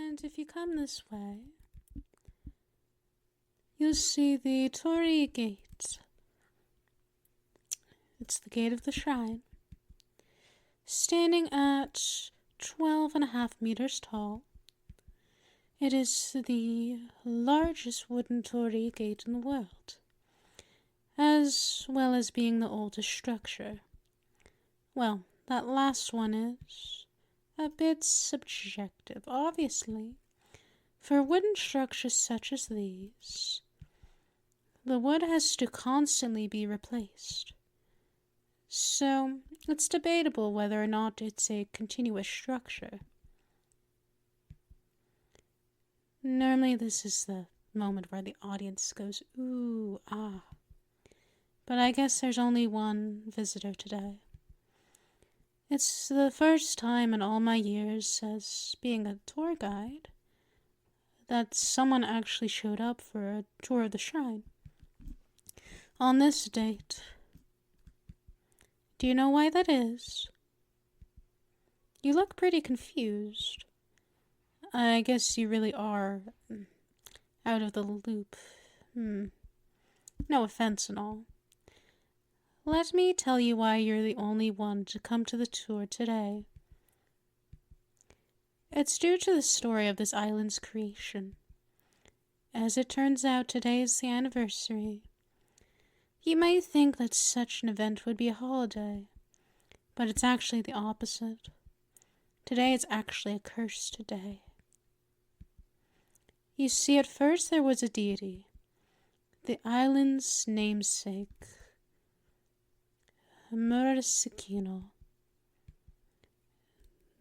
And if you come this way, you'll see the Torii Gate. It's the gate of the shrine, standing at 12.5 meters tall. It is the largest wooden torii gate in the world, as well as being the oldest structure. Well, that last one is a bit subjective, obviously. For wooden structures such as these, the wood has to constantly be replaced. So, it's debatable whether or not it's a continuous structure. Normally this is the moment where the audience goes, ooh, ah. But I guess there's only one visitor today. It's the first time in all my years as being a tour guide that someone actually showed up for a tour of the shrine. On this date. Do you know why that is? You look pretty confused. I guess you really are out of the loop. No offense and all. Let me tell you why you're the only one to come to the tour today. It's due to the story of this island's creation. As it turns out, today is the anniversary. You might think that such an event would be a holiday, but it's actually the opposite. Today is actually a cursed day. You see, at first there was a deity, the island's namesake, Murasakino.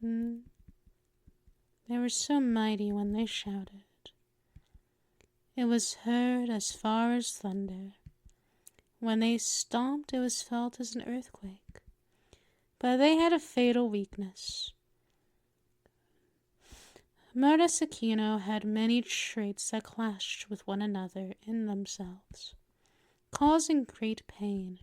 They were so mighty when they shouted. It was heard as far as thunder. When they stomped, it was felt as an earthquake. But they had a fatal weakness. Murasakino had many traits that clashed with one another in themselves, causing great pain.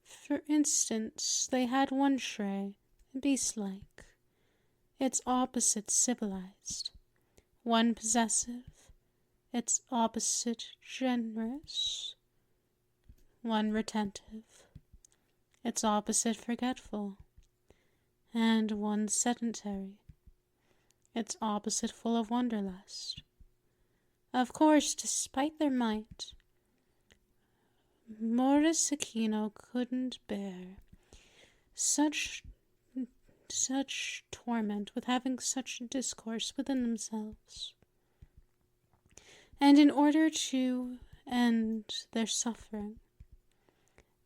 For instance, they had one trait, beast-like, its opposite civilized, one possessive, its opposite generous, one retentive, its opposite forgetful, and one sedentary, its opposite full of wanderlust. Of course, despite their might, Murasakino couldn't bear such torment with having such discourse within themselves. And in order to end their suffering,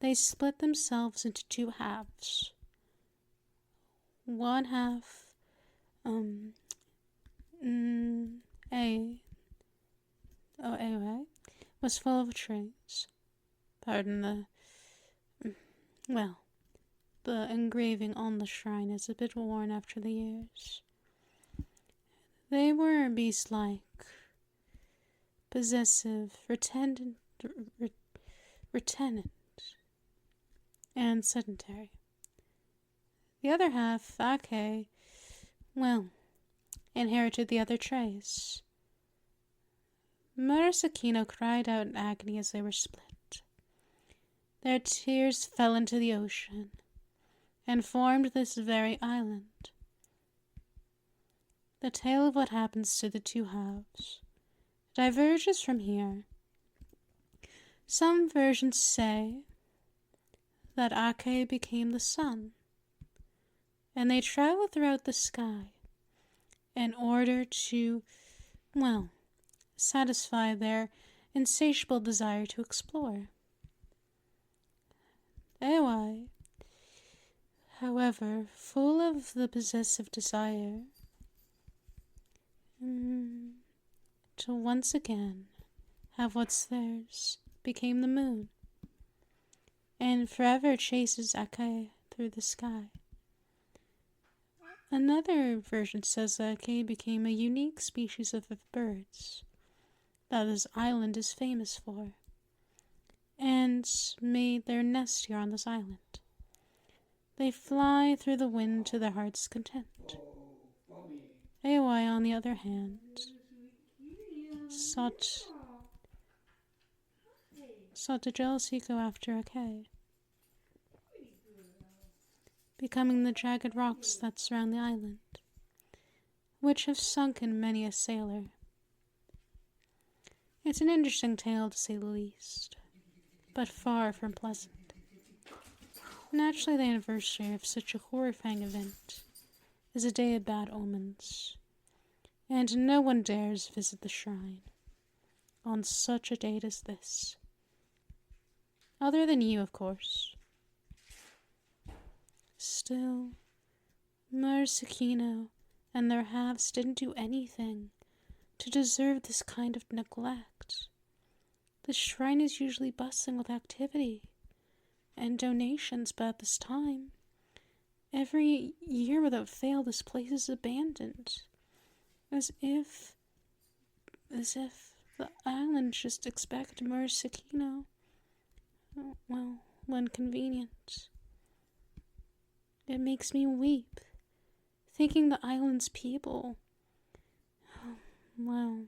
they split themselves into two halves. One half, was full of traits. Pardon the engraving on the shrine is a bit worn after the years. They were beast-like, possessive, retenant, and sedentary. The other half, Ake, inherited the other traits. Murasakino cried out in agony as they were split. Their tears fell into the ocean and formed this very island. The tale of what happens to the two halves diverges from here. Some versions say that Ake became the sun, and they travel throughout the sky in order to, satisfy their insatiable desire to explore. Deity, however, full of the possessive desire to once again have what's theirs, became the moon, and forever chases Ake through the sky. Another version says that Ake became a unique species of birds that this island is famous for, and made their nest here on this island. They fly through the wind to their heart's content. AY, on the other hand, sought the jealousy go after Ake, becoming the jagged rocks that surround the island, which have sunken many a sailor. It's an interesting tale, to say the least, but far from pleasant. Naturally, the anniversary of such a horrifying event is a day of bad omens, and no one dares visit the shrine on such a date as this. Other than you, of course. Still, Murasakino and their halves didn't do anything to deserve this kind of neglect. The shrine is usually bustling with activity and donations, but at this time, every year without fail, this place is abandoned. As if the island just expected Murasakino. Well, when convenient. It makes me weep, thinking the island's people, well,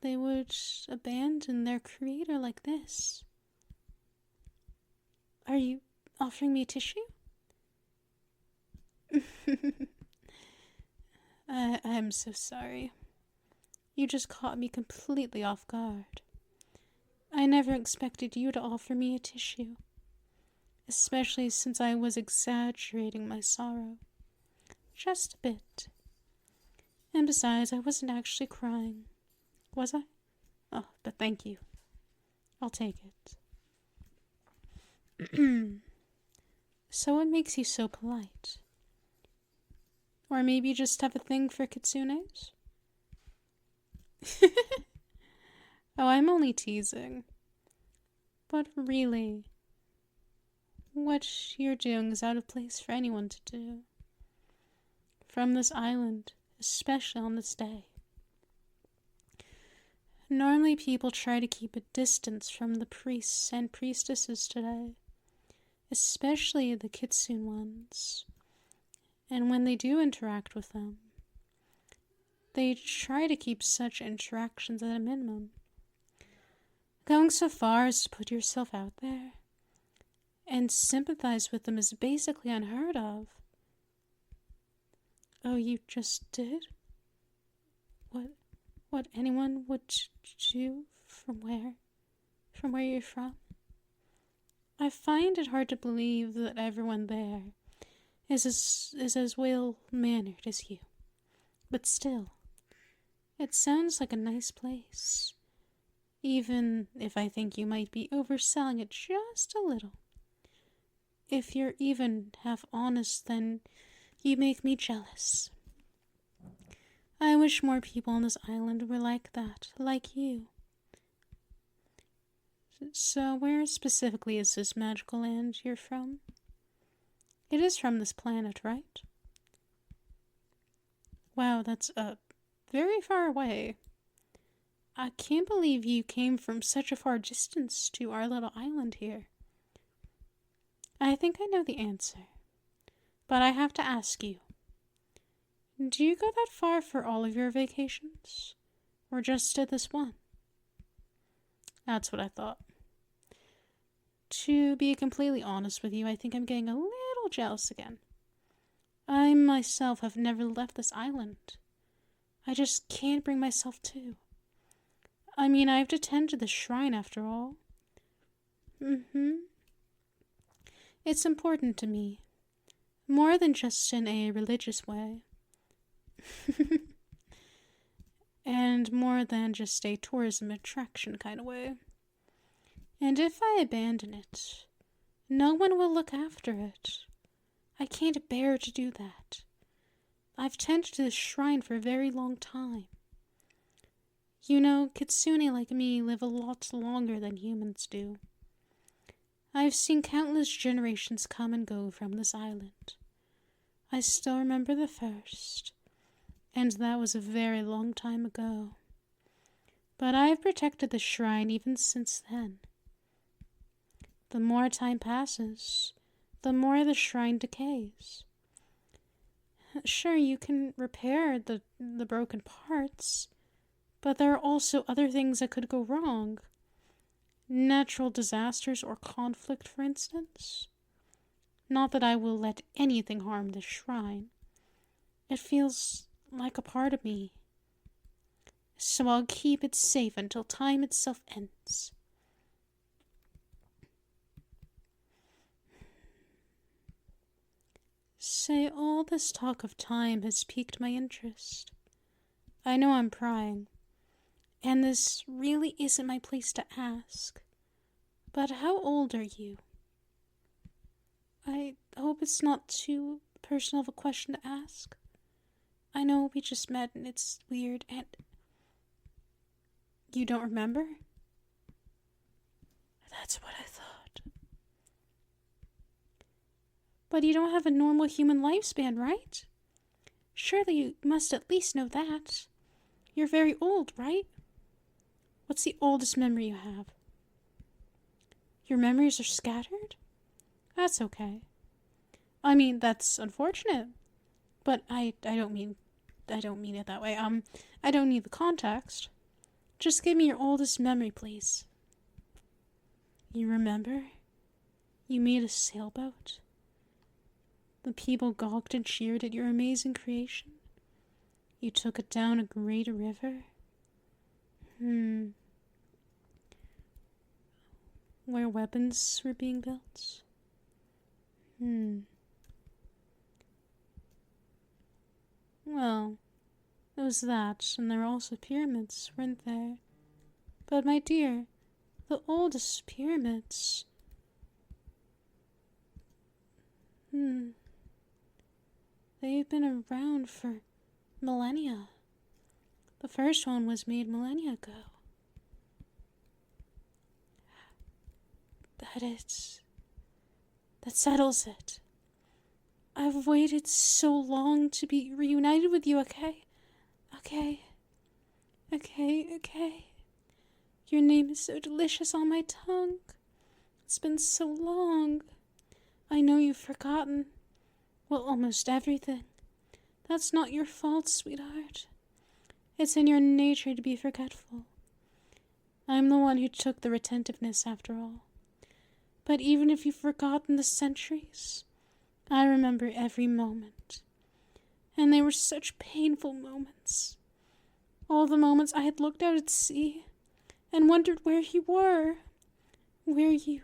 they would abandon their creator like this. Are you offering me a tissue? I'm so sorry. You just caught me completely off guard. I never expected you to offer me a tissue, especially since I was exaggerating my sorrow. Just a bit. And besides, I wasn't actually crying. Was I? Oh, but thank you. I'll take it. So what makes you so polite? Or maybe you just have a thing for kitsunes? Oh, I'm only teasing. But really, what you're doing is out of place for anyone to do. From this island, especially on this day. Normally people try to keep a distance from the priests and priestesses today, especially the kitsune ones. And when they do interact with them, they try to keep such interactions at a minimum. Going so far as to put yourself out there and sympathize with them is basically unheard of. Oh, you just did? What anyone would do from where? From where you're from? I find it hard to believe that everyone there is as well-mannered as you. But still, it sounds like a nice place. Even if I think you might be overselling it just a little. If you're even half honest, then you make me jealous. I wish more people on this island were like that, like you. So where specifically is this magical land you're from? It is from this planet, right? Wow, that's very far away. I can't believe you came from such a far distance to our little island here. I think I know the answer, but I have to ask you. Do you go that far for all of your vacations? Or just to this one? That's what I thought. To be completely honest with you, I think I'm getting a little jealous again. I myself have never left this island. I just can't bring myself to. I mean, I have to tend to the shrine after all. It's important to me. More than just in a religious way. And more than just a tourism attraction kind of way. And if I abandon it, no one will look after it. I can't bear to do that. I've tended to this shrine for a very long time. You know, kitsune like me live a lot longer than humans do. I've seen countless generations come and go from this island. I still remember the first, and that was a very long time ago. But I've protected the shrine even since then. The more time passes, the more the shrine decays. Sure, you can repair the broken parts, but there are also other things that could go wrong. Natural disasters or conflict, for instance. Not that I will let anything harm this shrine. It feels like a part of me. So I'll keep it safe until time itself ends. Say, all this talk of time has piqued my interest. I know I'm prying, and this really isn't my place to ask. But how old are you? I hope it's not too personal of a question to ask. I know we just met and it's weird, and... You don't remember? That's what I thought. But you don't have a normal human lifespan, right? Surely you must at least know that. You're very old, right? What's the oldest memory you have? Your memories are scattered? That's okay. I mean, that's unfortunate. But I don't mean it that way. I don't need the context. Just give me your oldest memory, please. You remember? You made a sailboat? The people gawked and cheered at your amazing creation? You took it down a great river? Where weapons were being built? Well, it was that, and there were also pyramids, weren't there? But my dear, the oldest pyramids... They've been around for millennia. The first one was made millennia ago. That settles it. I've waited so long to be reunited with you, okay? Okay. Your name is so delicious on my tongue. It's been so long. I know you've forgotten. Well, almost everything. That's not your fault, sweetheart. It's in your nature to be forgetful. I'm the one who took the retentiveness, after all. But even if you've forgotten the centuries, I remember every moment. And they were such painful moments. All the moments I had looked out at sea and wondered where you were. Where you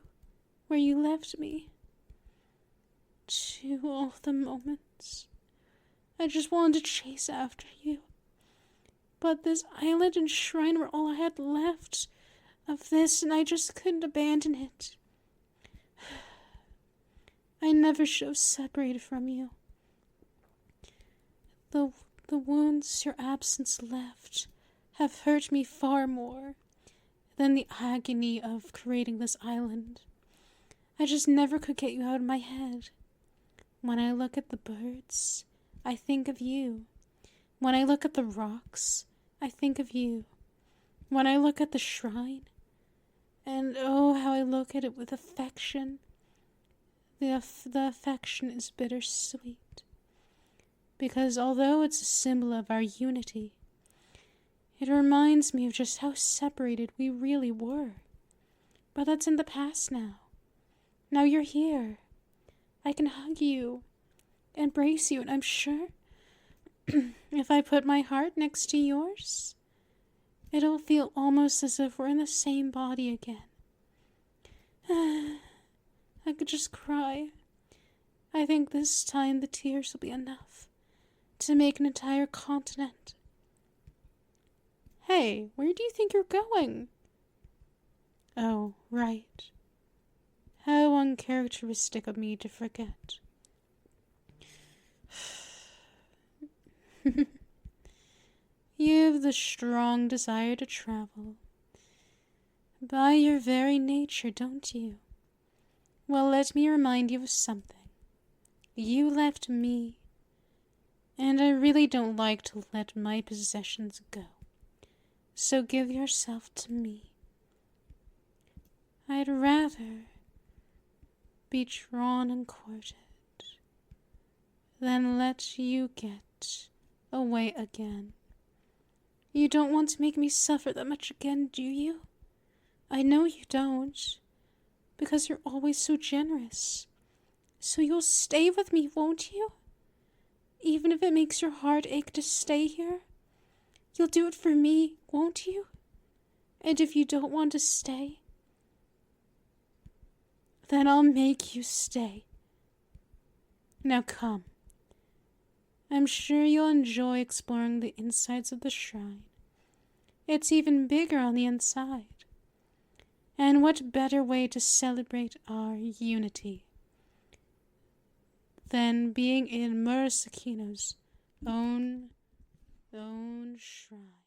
left me. To all the moments I just wanted to chase after you. But this island and shrine were all I had left of this, and I just couldn't abandon it. I never should have separated from you. The wounds your absence left have hurt me far more than the agony of creating this island. I just never could get you out of my head. When I look at the birds, I think of you. When I look at the rocks, I think of you. When I look at the shrine, and oh, how I look at it with affection. The affection is bittersweet. Because although it's a symbol of our unity, it reminds me of just how separated we really were. But that's in the past now. Now you're here. I can hug you, embrace you, and I'm sure if I put my heart next to yours, it'll feel almost as if we're in the same body again. I could just cry. I think this time the tears will be enough to make an entire continent. Hey, where do you think you're going? Oh, right. How uncharacteristic of me to forget. You have the strong desire to travel. By your very nature, don't you? Well, let me remind you of something. You left me, and I really don't like to let my possessions go. So give yourself to me. I'd rather be drawn and courted then let you get away again. You don't want to make me suffer that much again, do you? I know you don't, because you're always so generous. So you'll stay with me, won't you? Even if it makes your heart ache to stay here? You'll do it for me, won't you? And if you don't want to stay, then I'll make you stay. Now come. I'm sure you'll enjoy exploring the insides of the shrine. It's even bigger on the inside. And what better way to celebrate our unity than being in Murasakino's own shrine?